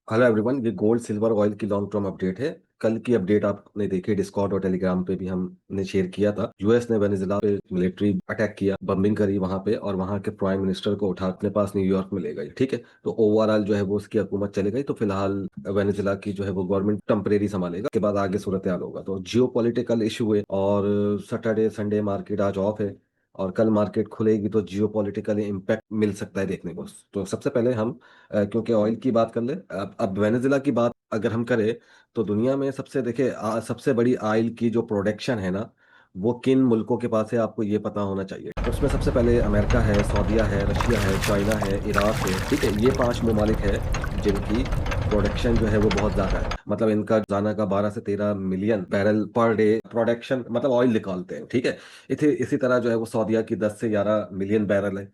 Hello everyone, ये gold silver oil की long term update है। कल की अपडेट आपने देखी, डिस्कॉर्ड और टेलीग्राम पे भी हमने शेयर किया था। यूएस ने वेनेजुला पे मिलिट्री अटैक किया, बम्बिंग करी वहां पे, और वहां के प्राइम मिनिस्टर को उठा अपने पास न्यूयॉर्क में ले गई। ठीक है, तो ओवरऑल जो है वो उसकी हुकूमत चले गई। तो फिलहाल वेनेजुला की जो है वो गवर्नमेंट टेम्परेरी संभालेगा, के बाद आगे सूरत हाल होगा। तो जियो पॉलिटिकल इशू हुए, और सैटरडे संडे मार्केट आज ऑफ है, और कल मार्केट खुलेगी तो जियो पॉलिटिकल इम्पैक्ट मिल सकता है देखने को। तो सबसे पहले हम क्योंकि ऑयल की बात कर ले, अब वेनेजुला की बात अगर हम करें, तो दुनिया में सबसे देखिए सबसे बड़ी ऑयल की जो प्रोडक्शन है ना, वो किन मुल्कों के पास है आपको ये पता होना चाहिए। तो उसमें सबसे पहले अमेरिका है, सऊदीया है, रशिया है, चाइना है, इराक है। ठीक है, ये पांच ममालिक है जिनकी प्रोडक्शन जो है वो बहुत ज्यादा है। मतलब इनका रोजाना का 12 से 13 million barrel per day production, मतलब ऑयल निकालते हैं। ठीक है, इसी तरह जो है वो सऊदीया की 10 से 11 मिलियन बैरल है।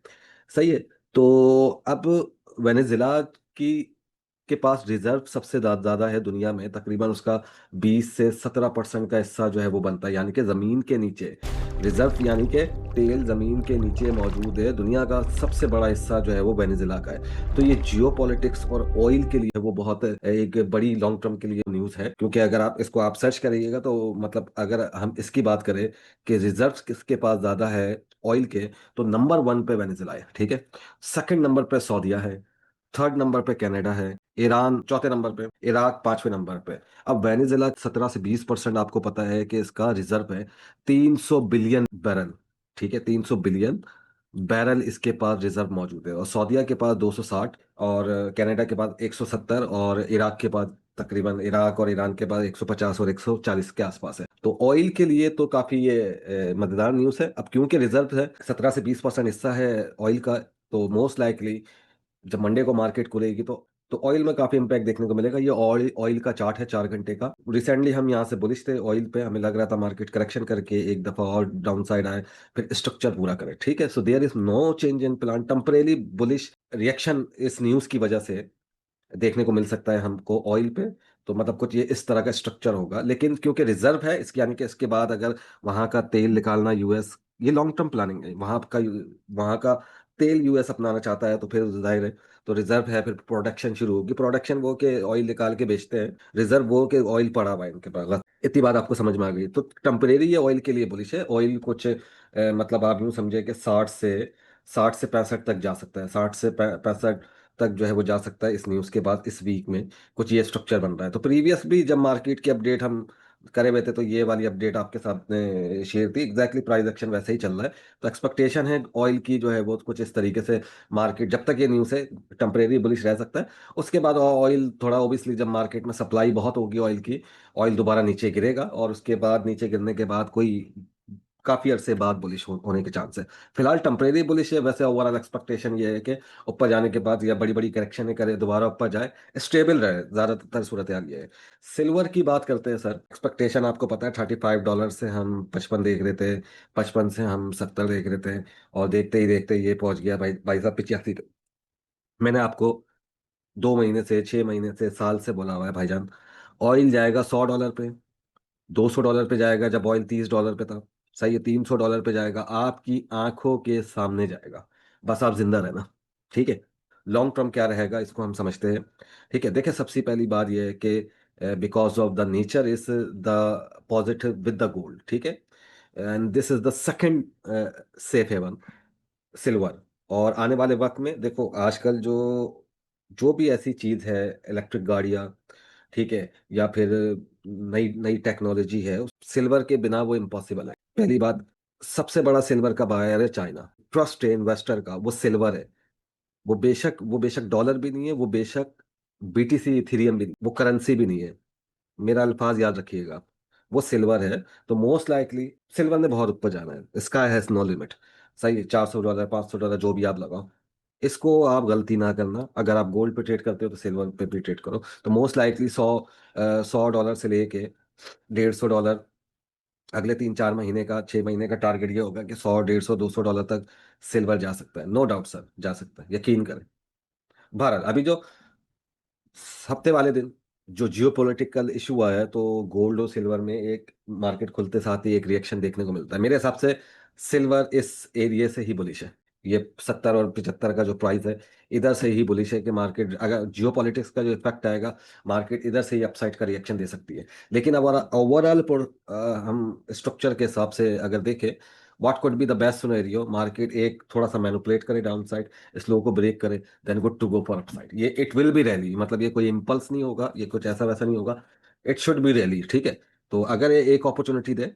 सही है। तो अब वेनेजुला की के पास रिजर्व सबसे ज्यादा है दुनिया में, तकरीबन उसका 20 से 17% का हिस्सा जो है वो बनता है, यानी कि जमीन के नीचे रिजर्व, यानी कि तेल जमीन के नीचे मौजूद है। दुनिया का सबसे बड़ा हिस्सा जो है वो वेनेजुला का है। तो ये जियो पॉलिटिक्स और ऑयल के लिए वो बहुत एक बड़ी लॉन्ग टर्म के लिए न्यूज़ है, क्योंकि अगर आप इसको आप सर्च करिएगा तो मतलब अगर हम इसकी बात करें कि रिजर्व किसके पास ज्यादा है ऑयल के, तो नंबर 1 पे वेनेजुला है। ठीक है, सेकंड नंबर पे सऊदीया है, थर्ड नंबर पे कनाडा है, ईरान चौथे नंबर पे, इराक पांचवें नंबर पे। अब वेनेजुला 17 से 20% आपको पता है कि इसका रिजर्व है 300 बिलियन बैरल। ठीक है, 300 बिलियन बैरल इसके पास रिजर्व मौजूद है। और सऊदीया के पास 260, और कनाडा के पास 170, और इराक के पास तकरीबन, इराक और ईरान के पास 150 और 140 के आसपास है। तो ऑयल के लिए तो काफी ये मजेदार न्यूज़ है। अब क्योंकि रिजर्व है, 17 से 20% हिस्सा है ऑयल का, तो मोस्ट लाइकली जब मंडे को मार्केट खुलेगी तो ऑयल में काफी इंपैक्ट देखने को मिलेगा। ये ऑयल ऑयल का चार्ट है 4 घंटे का। रिसेंटली हम यहाँ से बुलिश थे ऑयल पे, हमें लग रहा था मार्केट करेक्शन करके एक दफा और डाउन साइड आए, फिर स्ट्रक्चर पूरा करे। ठीक है, so there is no change in plan, temporarily bullish reaction इस न्यूज की वजह से देखने को मिल सकता है हमको ऑयल पे। तो मतलब कुछ ये इस तरह का स्ट्रक्चर होगा, लेकिन क्योंकि रिजर्व है इसकी, यानी कि इसके बाद अगर वहां का तेल निकालना यूएस, ये लॉन्ग टर्म प्लानिंग है, वहां का तेल यूएस अपनाना चाहता है, तो फिर जाहिर है। तो रिजर्व है, फिर प्रोडक्शन शुरू होगी। प्रोडक्शन वो के ऑयल निकाल के बेचते हैं, रिजर्व वो के ऑयल पड़ा हुआ है इनके पास। बस इतनी बात आपको समझ में आ गई। तो टेम्परेरी ये ऑयल के लिए बुलिश है। ऑयल कुछ मतलब आप यूं समझे कि 60 से 65 तक जा सकता है, 60 से 65 तक जो है वो जा सकता है इस न्यूज़ के बाद। इस वीक में कुछ ये स्ट्रक्चर बन रहा है। तो प्रीवियस भी जब मार्केट की अपडेट हम करे हुए थे, तो ये वाली अपडेट आपके साथ ने शेयर थी। एग्जैक्टली प्राइस एक्शन वैसे ही चल रहा है। तो एक्सपेक्टेशन है ऑयल की जो है वो कुछ इस तरीके से, मार्केट जब तक ये न्यूज़ है टेम्परेरी बुलिश रह सकता है। उसके बाद ऑयल थोड़ा ओबियसली, जब मार्केट में सप्लाई बहुत होगी ऑयल की, ऑयल दोबारा नीचे गिरेगा, और उसके बाद नीचे गिरने के बाद कोई काफी अरसे बाद बुलिश होने के चांस है। फिलहाल टेम्परेरी बुलिश है। वैसे ओवरऑल एक्सपेक्टेशन ये है कि ऊपर जाने के बाद या बड़ी बड़ी करेक्शन करे, दोबारा ऊपर जाए, स्टेबल रहे, ज्यादातर सूरत हाल ये है। सिल्वर की बात करते हैं सर। एक्सपेक्टेशन आपको पता है, $35 से हम 55 देख रहे थे, 55 से हम 70 देख रहे थे, और देखते ही ये पहुंच गया भाई भाई साहब 85 पे। मैंने आपको 2 महीने से, 6 महीने से, साल से बोला हुआ है भाईजान, ऑयल जाएगा $100 पे, $200 पे जाएगा जब ऑयल $30 पे था। सही है, $300 पे जाएगा, आपकी आंखों के सामने जाएगा। बस आप जिंदा रहना। ठीक है, लॉन्ग टर्म क्या रहेगा इसको हम समझते हैं। ठीक है, देखिए सबसे पहली बात यह है कि because of the nature is the positive with the gold. ठीक है, and this is the second safe haven, silver. और आने वाले वक्त में देखो, आजकल जो जो भी ऐसी चीज है, इलेक्ट्रिक गाड़ियां, ठीक है, या फिर नई नई टेक्नोलॉजी है, सिल्वर के बिना वो इम्पॉसिबल है। पहली बात, सबसे बड़ा सिल्वर का बायर है चाइना। ट्रस्ट है इन्वेस्टर का, वो सिल्वर है। वो बेशक डॉलर भी नहीं है, वो बेशक बीटीसी इथेरियम भी नहीं, वो करेंसी भी नहीं है। मेरा अल्फाज याद रखिएगा, वो सिल्वर है। तो मोस्ट लाइकली सिल्वर ने बहुत ऊपर जाना है, स्काई हैज नो लिमिट। सही है, $400, $500, जो भी आप लगाओ, इसको आप गलती ना करना। अगर आप गोल्ड पे ट्रेड करते हो तो सिल्वर पे भी ट्रेड करो। तो मोस्ट लाइकली $100 से लेके $150, अगले 3 4 महीने का, 6 महीने का टारगेट ये होगा कि 100, 150, $200 तक सिल्वर जा सकता है। नो डाउट सर, जा सकता है, यकीन करें। भारत अभी जो हफ्ते वाले दिन जो जियो पॉलिटिकल इशू आया है, तो गोल्ड और सिल्वर में एक मार्केट खुलते साथ ही एक रिएक्शन देखने को मिलता है। मेरे हिसाब से सिल्वर इस एरिया से ही बुलिश है। ये 70 और 75 का जो प्राइस है, इधर से ही बुलिश है कि मार्केट, अगर जियो पॉलिटिक्स का जो इफेक्ट आएगा, मार्केट इधर से ही अपसाइड का रिएक्शन दे सकती है। लेकिन अब ओवरऑल हम स्ट्रक्चर के हिसाब से अगर देखें, what could be the best scenario, market एक थोड़ा सा मैनिपुलेट करे डाउन साइड, इस लो को ब्रेक करे, then good to go for upside. ये इट विल बी रैली, मतलब ये कोई इम्पल्स नहीं होगा, ये कुछ ऐसा वैसा नहीं होगा, इट शुड बी रैली, ठीक है। तो अगर ये एक अपॉर्चुनिटी दे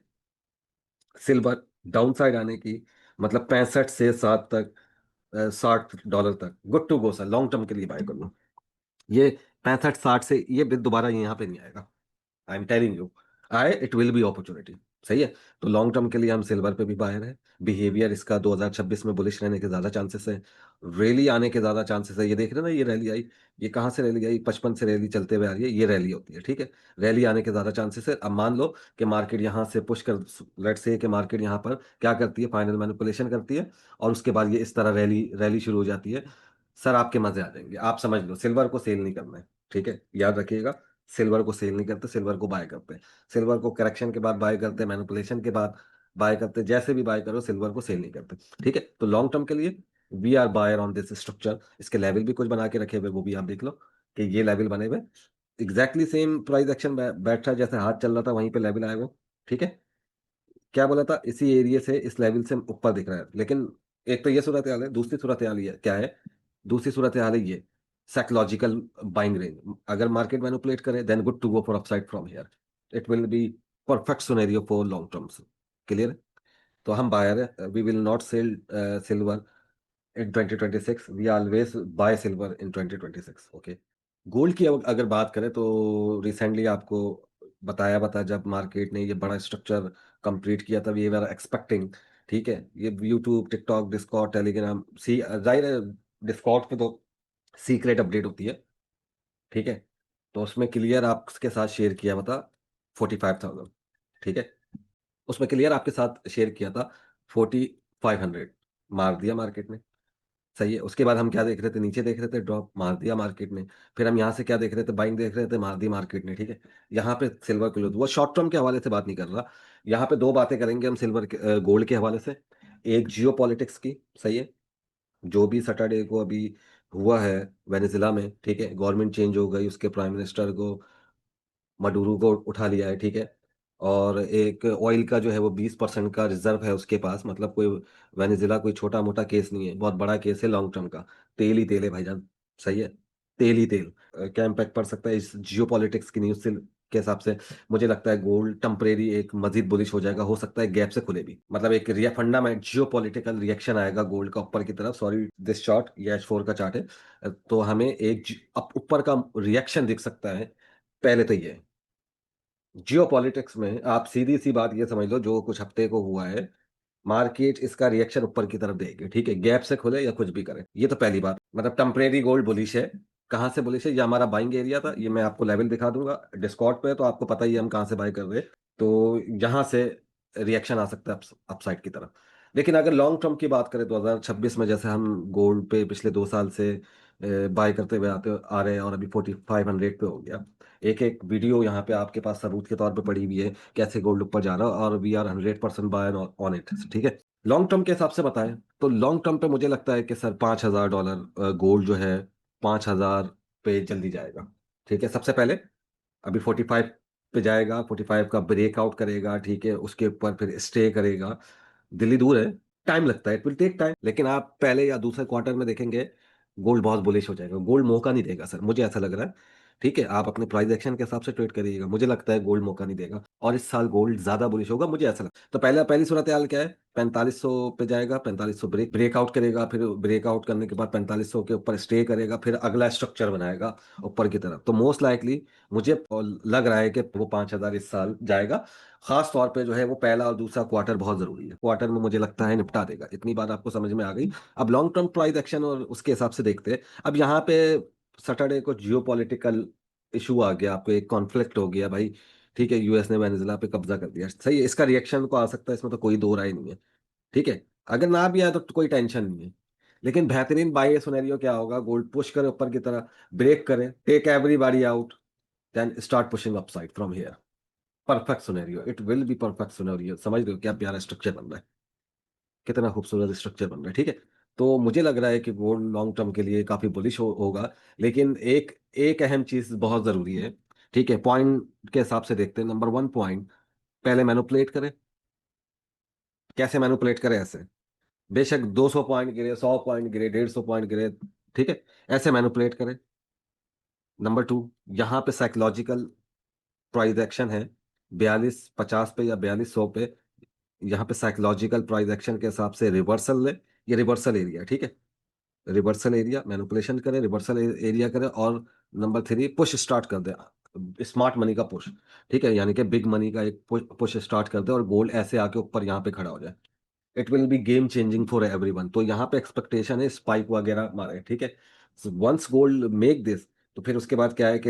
सिल्वर डाउन साइड आने की, मतलब 65 से 60 तक, $60 तक, good to go sir, long term के लिए बाय कर लो। ये 65-60 से ये भी दोबारा यहाँ पे नहीं आएगा, आई एम टेलिंग यू। आए, इट विल बी अपॉर्चुनिटी, सही है। तो लॉन्ग टर्म के लिए हम सिल्वर पे भी बायर है। बिहेवियर इसका 2026 में बुलिश रहने के ज्यादा चांसेस है, रैली आने के ज्यादा चांसेस है। ये देख रहे हैं ना, ये रैली आई, ये कहाँ से रैली आई, 55 से रैली चलते हुए आ रही है, ये रैली होती है, ठीक है। रैली आने के ज्यादा चांसेस है। अब मान लो कि मार्केट यहाँ से पुश कर, लेट्स से कि मार्केट यहाँ पर क्या करती है, फाइनल मैनिपुलेशन करती है, और उसके बाद ये इस तरह रैली रैली शुरू हो जाती है, सर आपके मजे आ जाएंगे। आप समझ लो, सिल्वर को सेल नहीं करना है, ठीक है, याद रखिएगा। सिल्वर को सेल नहीं करते, सिल्वर को बाय करते हैं। सिल्वर को करेक्शन के बाद बाय करते हैं, मैनिपुलेशन के बाद बाय करते हैं, जैसे भी बाय करो, सिल्वर को सेल नहीं करते, ठीक है। तो लॉन्ग टर्म के लिए we are buyer on this structure. इसके लेवल भी कुछ बना के रखे हुए, वो भी आप देख लो कि ये लेवल बने हुए, एग्जैक्टली सेम प्राइस एक्शन बैठ रहा है, जैसे हाथ चल रहा था वहीं पे लेवल आए हुए, ठीक है। क्या बोला था, इसी एरिया से, इस लेवल से ऊपर दिख रहा है। लेकिन एक तो ये सूरत हाल है, दूसरी सूरत हाल ये क्या है, दूसरी सूरत हाल है ये साइकोलॉजिकल बाइंग रेंज। अगर मार्केट मैनिपुलेट करे, then good to go for upside from here, it will be perfect scenario for long terms. Clear. तो हम बायर है, we will not sell silver in 2026, we always buy silver in 2026, okay. Gold की अगर बात करें तो recently आपको बताया जब मार्केट ने ये बड़ा स्ट्रक्चर कंप्लीट किया, तब ये वेर एक्सपेक्टिंग, ठीक है। ये यूट्यूब, टिकटॉक, डिस्कॉर्ड, टेलीग्राम, सी जाहिर है, डिस्कॉर्ड पे तो सीक्रेट अपडेट होती है, ठीक है। तो उसमें क्लियर आपके साथ शेयर किया हुआ था 45,000, ठीक है। उसमें क्लियर आपके साथ शेयर किया था 4500, मार दिया मार्केट ने, सही है। उसके बाद हम क्या देख रहे थे, नीचे देख रहे थे, ड्रॉप मार दिया मार्केट ने। फिर हम यहाँ से क्या देख रहे थे, बाइंग देख रहे थे, मार दी मार्केट ने, ठीक है। यहाँ पे सिल्वर क्लोज, वो शॉर्ट टर्म के हवाले से बात नहीं कर रहा। यहाँ पे दो बातें करेंगे हम सिल्वर के, गोल्ड के हवाले से। एक जियो पॉलिटिक्स की, सही है, जो भी सैटरडे को अभी हुआ है वेनेजुला में, ठीक है। गवर्नमेंट चेंज हो गई, उसके प्राइम मिनिस्टर को, मडूरो को उठा लिया है, ठीक है। और एक ऑयल का जो है वो 20% का रिजर्व है उसके पास, मतलब कोई वेनेजुला कोई छोटा मोटा केस नहीं है, बहुत बड़ा केस है लॉन्ग टर्म का। तेल ही तेल है भाईजान, सही है, तेल ही तेल। क्या इम्पैक्ट पड़ सकता है इस जियो पॉलिटिक्स की न्यूज से के हिसाब से, मुझे लगता है गोल्ड टेम्परेरी एक मजीद बुलिश हो जाएगा, हो सकता है गैप से खुले भी, मतलब एक रिया फंडामेंट जियो पॉलिटिकल रिएक्शन आएगा गोल्ड का ऊपर की तरफ। सॉरी, दिस चार्ट, ये H4 का चार्ट है, तो हमें एक ऊपर का रिएक्शन दिख सकता है। पहले तो ये जियो पॉलिटिक्स में आप सीधी सी बात ये समझ लो, जो कुछ हफ्ते को हुआ है, मार्केट इसका रिएक्शन ऊपर की तरफ देगी, ठीक है, गैप से खुले या कुछ भी करे। ये तो पहली बात, मतलब टेम्परेरी गोल्ड बुलिश है। कहाँ से बुलिश है, ये हमारा बाइंग एरिया था, ये मैं आपको लेवल दिखा दूंगा डिस्कॉर्ड पे, तो आपको पता ही है हम कहाँ से बाय कर रहे हैं। तो यहाँ से रिएक्शन आ सकता है अपसाइड की तरफ। लेकिन अगर लॉन्ग टर्म की बात करें, 2026 में जैसे हम गोल्ड पे पिछले 2 साल से बाय करते हुए आते आ रहे हैं, और अभी 4500 पे हो गया। एक एक वीडियो यहाँ पे आपके पास सबूत के तौर पे पड़ी हुई है, कैसे गोल्ड ऊपर जा रहा है, और we are 100% buy on it, ठीक है। लॉन्ग टर्म के हिसाब से बताएं, तो लॉन्ग टर्म पे मुझे लगता है कि सर $5,000 गोल्ड जो है 5,000 पे जल्दी जाएगा, ठीक है। सबसे पहले अभी 45 पे जाएगा, 45 का ब्रेकआउट करेगा, ठीक है, उसके ऊपर फिर स्टे करेगा। दिल्ली दूर है, टाइम लगता है, इट विल टेक टाइम, लेकिन आप पहले या दूसरे क्वार्टर में देखेंगे गोल्ड बहुत बुलिश हो जाएगा। गोल्ड मौका नहीं देगा सर, मुझे ऐसा लग रहा है, ठीक है। आप अपने प्राइस एक्शन के हिसाब से ट्रेड करिएगा, मुझे लगता है गोल्ड मौका नहीं देगा, और इस साल गोल्ड ज्यादा बुलिश होगा, मुझे ऐसा लगता है। तो पहली सूरत हाल क्या है, 4500 पे जाएगा, 4500 ब्रेकआउट करेगा, फिर ब्रेकआउट करने के बाद 4500 के ऊपर स्टे करेगा, फिर अगला स्ट्रक्चर बनाएगा ऊपर की तरफ। तो मोस्ट लाइकली मुझे लग रहा है कि वो 5,000 इस साल जाएगा। खास तौर पे जो है वो पहला और दूसरा क्वार्टर बहुत जरूरी है, क्वार्टर में मुझे लगता है निपटा देगा। इतनी बात आपको समझ में आ गई। अब लॉन्ग टर्म प्राइस एक्शन और उसके हिसाब से देखते हैं। अब यहाँ पे सैटरडे को जियो पॉलिटिकल इशू आ गया, आपको एक कॉन्फ्लिक्ट हो गया भाई, ठीक है। यूएस ने वेनेजुला पे कब्जा कर दिया, सही है, इसका रिएक्शन को आ सकता है, इसमें तो कोई दो राय नहीं है, ठीक है। अगर ना भी आए तो कोई टेंशन नहीं है। लेकिन बेहतरीन बाई सिनेरियो क्या होगा, गोल्ड पुश करे ऊपर की तरह, ब्रेक करे, take everybody out, then start pushing upside from here. Perfect scenario, it will be perfect scenario. समझ रहे हो क्या प्यारा स्ट्रक्चर बन रहा है, कितना खूबसूरत स्ट्रक्चर बन रहा है, ठीक है। तो मुझे लग रहा है कि गोल्ड लॉन्ग टर्म के लिए काफी बुलिश होगा। लेकिन एक एक अहम चीज बहुत जरूरी है। ठीक है, पॉइंट के हिसाब से देखते हैं। नंबर वन पॉइंट, पहले मैनुपुलेट करें। कैसे मैनुपुलेट करें? ऐसे, बेशक 200 पॉइंट गिरे, 100 पॉइंट गिरे, 150 पॉइंट गिरे, ठीक है, ऐसे मैनुपुलेट करें। नंबर टू, यहाँ पे साइकोलॉजिकल प्राइस एक्शन है 4250 पे या 4200 पे। यहाँ पे साइकोलॉजिकल प्राइस एक्शन के हिसाब से रिवर्सल ले। ये रिवर्सल एरिया, ठीक है, रिवर्सल एरिया मैनिपुलेशन करें, रिवर्सल एरिया करें। और नंबर थ्री, पुश स्टार्ट कर दे, स्मार्ट मनी का पुश। ठीक है, यानी कि बिग मनी का एक पुश स्टार्ट कर दे और गोल्ड ऐसे आके ऊपर यहाँ पे खड़ा हो जाए। It will B game changing for everyone. तो यहाँ पे एक्सपेक्टेशन है स्पाइक वगैरह मारे, ठीक है। वंस गोल्ड मेक दिस, तो फिर उसके बाद क्या है कि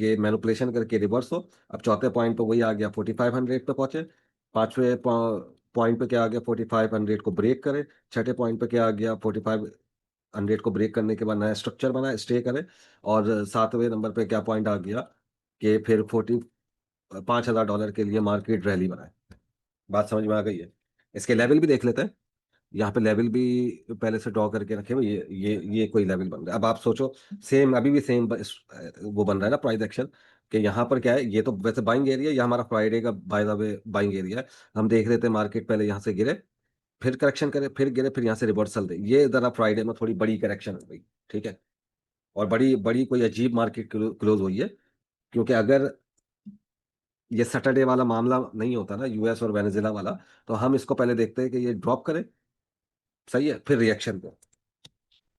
ये मैनिपुलेशन करके रिवर्स हो। अब चौथे पॉइंट पे वही आ गया, 4500 पे पहुंचे। पांचवे पॉइंट पे क्या आ गया, 4500 को ब्रेक करे। छठे पॉइंट पे क्या आ गया, 4500 को ब्रेक करने के बाद नया स्ट्रक्चर बना, स्टे करे। और सातवें नंबर पे क्या पॉइंट आ गया कि फिर 5000 डॉलर के लिए मार्केट रैली बनाए। बात समझ में आ गई है? इसके लेवल भी देख लेते हैं। यहाँ पे लेवल भी पहले से ड्रॉ करके रखे हुए, ये कोई लेवल बन रहा है। अब आप सोचो, सेम अभी भी सेम वो बन रहा है ना प्राइस एक्शन। कि यहाँ पर क्या है, ये तो वैसे बाइंग एरिया, ये हमारा फ्राइडे का by the way buying area है। हम देख रहे थे मार्केट पहले यहाँ से गिरे, फिर करेक्शन करे, फिर गिरे, फिर यहाँ से रिवर्सल दे। ये जरा फ्राइडे में थोड़ी बड़ी करेक्शन हो गई, ठीक है। और बड़ी बड़ी कोई अजीब मार्केट क्लोज हुई है। क्योंकि अगर ये सैटरडे वाला मामला नहीं होता ना, यूएस और वेनेजुला वाला, तो हम इसको पहले देखते हैं कि ये ड्रॉप करे, सही है, फिर रिएक्शन पे।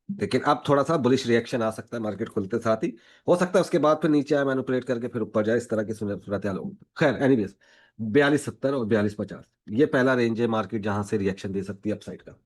लेकिन अब थोड़ा सा बुलिश रिएक्शन आ सकता है मार्केट खुलते साथ ही। हो सकता है उसके बाद फिर नीचे आए, मैनिपुलेट करके फिर ऊपर जाए, इस तरह की सूरत हाल होगी। खैर एनीवेज, 4270 और 4250 ये पहला रेंज है मार्केट जहां से रिएक्शन दे सकती है अपसाइड का।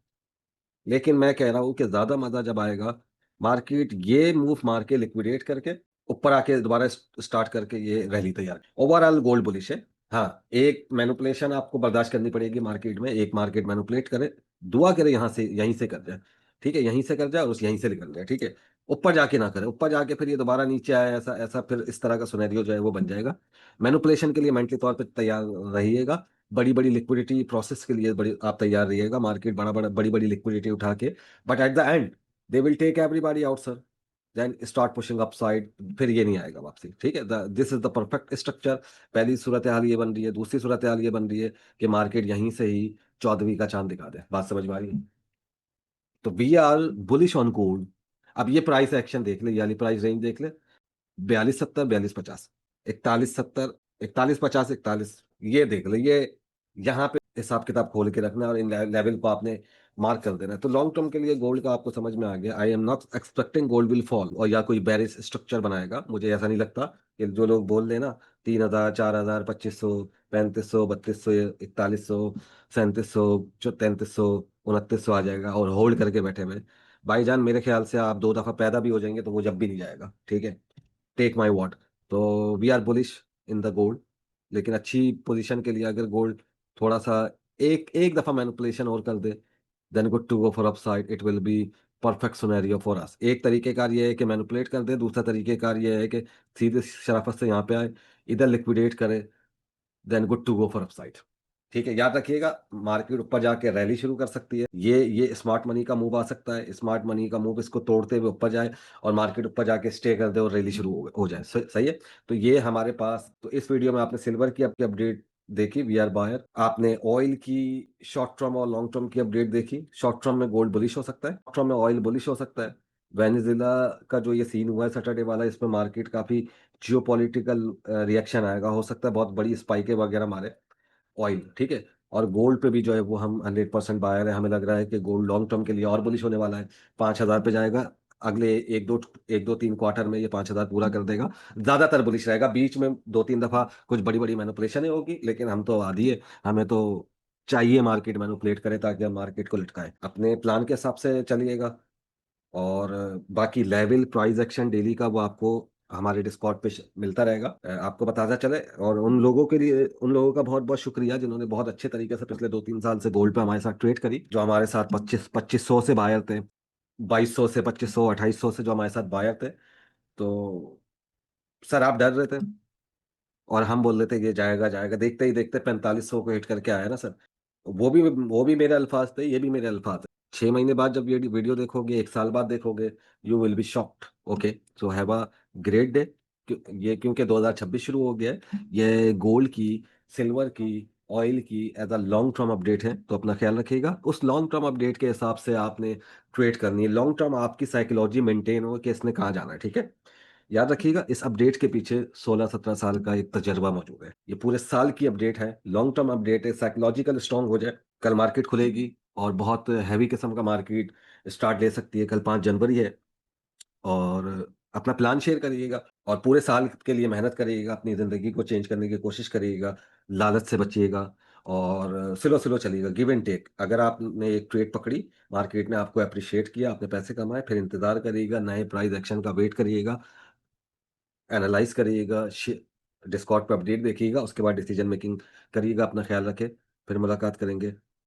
लेकिन मैं कह रहा हूं कि ज्यादा मजा जब आएगा, मार्केट ये मूव मार के लिक्विडेट करके ऊपर आके दोबारा स्टार्ट करके ये रैली तैयार। ओवरऑल गोल्ड बुलिश है। हाँ, एक मैनिपुलेशन आपको बर्दाश्त करनी पड़ेगी मार्केट में, एक मार्केट मैनिपुलेट करे, दुआ करे यहाँ से यहीं से कर जाए, ठीक है, यहीं से कर जाए और उस यहीं से निकल जाए, ठीक है। ऊपर जाके ना करे, ऊपर जाके फिर ये दोबारा नीचे आए, ऐसा ऐसा फिर इस तरह का सुनेरियो जो है वो बन जाएगा। मैनिपुलेशन के लिए मेंटली तौर पर तैयार रहिएगा। बड़ी बड़ी लिक्विडिटी प्रोसेस के लिए बड़ी आप तैयार रहिएगा। मार्केट बड़ा बड़ा बड़ी बड़ी लिक्विडिटी उठा के, but at the end they will take everybody out sir, then start pushing upside. फिर ये नहीं आएगा वापसी, ठीक है। This is the perfect structure. पहली सूरत हाल ये बन रही है, दूसरी सूरत हाल ये बन रही है कि मार्केट यहीं से ही 14वीं का चांद दिखा दे। बात समझ में आ रही है? तो we are bullish on gold. अब ये प्राइस एक्शन देख ले, ये वाली प्राइस रेंज देख ले, 4270, 4250, 4170, 4150, 41, ये देख ले। ये यहाँ पे हिसाब किताब खोल के रखना है और इन लेवल को आपने मार्क कर देना है। तो लॉन्ग टर्म के लिए गोल्ड का आपको समझ में आ गया। I am not expecting gold will fall और या कोई बेरिश स्ट्रक्चर बनाएगा, मुझे ऐसा नहीं लगता। कि जो लोग बोल रहे ना, 3000, 4000, 2500, 3500, 3200, 4100, 3700, 3300, 2900 आ जाएगा और होल्ड करके बैठे हुए। भाईजान मेरे ख्याल से आप दो दफा पैदा भी हो जाएंगे तो वो जब भी नहीं जाएगा, ठीक है। Take my word. तो we are bullish in the gold. लेकिन अच्छी पोजीशन के लिए अगर गोल्ड थोड़ा सा एक एक दफा मैनिपुलेशन और कर दे, then good to go for upside, it will be perfect scenario for us. एक तरीकेकार ये है कि मैनिपुलेट कर दे, दूसरा तरीकेकार ये है कि सीधे शराफत से यहाँ पे आए, इधर लिक्विडेट करे, then good to go for upside. ठीक है, याद रखिएगा, मार्केट ऊपर जाके रैली शुरू कर सकती है। ये स्मार्ट मनी का मूव आ सकता है, स्मार्ट मनी का मूव इसको तोड़ते हुए ऊपर जाए और मार्केट ऊपर जाके स्टे कर दे और रैली शुरू हो जाए। सही है। तो ये हमारे पास, तो इस वीडियो में आपने सिल्वर की आपकी अपडेट देखी, वी आर बायर। आपने ऑयल की शॉर्ट टर्म और लॉन्ग टर्म की अपडेट देखी। शॉर्ट टर्म में गोल्ड बुलिश हो सकता है, शॉर्ट टर्म में ऑयल बुलिश हो सकता है। वेनेजुएला का जो ये सीन हुआ है सैटरडे वाला, इसमें मार्केट काफी जियोपॉलिटिकल रिएक्शन आएगा, हो सकता है बहुत बड़ी स्पाइके वगैरह मारे ऑयल, ठीक है। और गोल्ड पे भी जो है वो हम 100% बायर है। हमें लग रहा है कि गोल्ड लॉन्ग टर्म के लिए और बुलिश होने वाला है। 5000 पे जाएगा अगले एक दो तीन क्वार्टर में, ये 5000 पूरा कर देगा। ज्यादातर बुलिश रहेगा, बीच में दो तीन दफा कुछ बड़ी बड़ी मैनिपुलेशन होगी, लेकिन हम तो आदी है, हमें तो चाहिए मार्केट मैनिपुलेट करे ताकि हम मार्केट को लटकाए। अपने प्लान के हिसाब से चलिएगा। और बाकी लेवल प्राइस एक्शन डेली का वो आपको हमारे डिस्कॉर्ड पे मिलता रहेगा, आपको बताता चले। और उन लोगों के लिए, उन लोगों का बहुत बहुत शुक्रिया जिन्होंने बहुत अच्छे तरीके से पिछले 2-3 साल से गोल्ड पे हमारे साथ ट्रेड करी। जो हमारे साथ 2500 से बायर थे, 2200 से 2500, 2800 से जो हमारे साथ बायर थे। तो सर आप डर रहे थे और हम बोल रहे थे ये जाएगा जाएगा, देखते ही देखते 4500 को हिट करके आया ना सर। वो भी मेरे अल्फाज थे, ये भी मेरे अल्फाज थे। 6 महीने बाद जब ये वीडियो देखोगे, 1 साल बाद देखोगे, you will be shocked. Okay, so have a great day. ये क्योंकि 2026 शुरू हो गया है, ये गोल्ड की, सिल्वर की, ऑयल की as a long term update है, तो अपना ख्याल रखिएगा। उस लॉन्ग टर्म अपडेट के हिसाब से आपने ट्रेड करनी है। लॉन्ग टर्म आपकी साइकोलॉजी मेंटेन हो कि इसने कहाँ जाना है, ठीक है। याद रखिएगा, इस अपडेट के पीछे 16-17 साल का एक तजर्बा मौजूद है। ये पूरे साल की अपडेट है, लॉन्ग टर्म अपडेट है। साइकोलॉजिकल स्ट्रांग हो जाए, कल मार्केट खुलेगी और बहुत हैवी किस्म का मार्केट स्टार्ट ले सकती है। कल 5 जनवरी है, और अपना प्लान शेयर करिएगा और पूरे साल के लिए मेहनत करिएगा, अपनी ज़िंदगी को चेंज करने की कोशिश करिएगा, लालच से बचिएगा और स्लो स्लो चलिएगा, गिव एंड टेक। अगर आपने एक ट्रेड पकड़ी, मार्केट ने आपको अप्रिशिएट किया, आपने पैसे कमाए, फिर इंतजार करिएगा, नए प्राइस एक्शन का वेट करिएगा, एनालाइज करिएगा, डिस्कॉर्ड पे अपडेट देखिएगा, उसके बाद डिसीजन मेकिंग करिएगा। अपना ख्याल रखें, फिर मुलाकात करेंगे।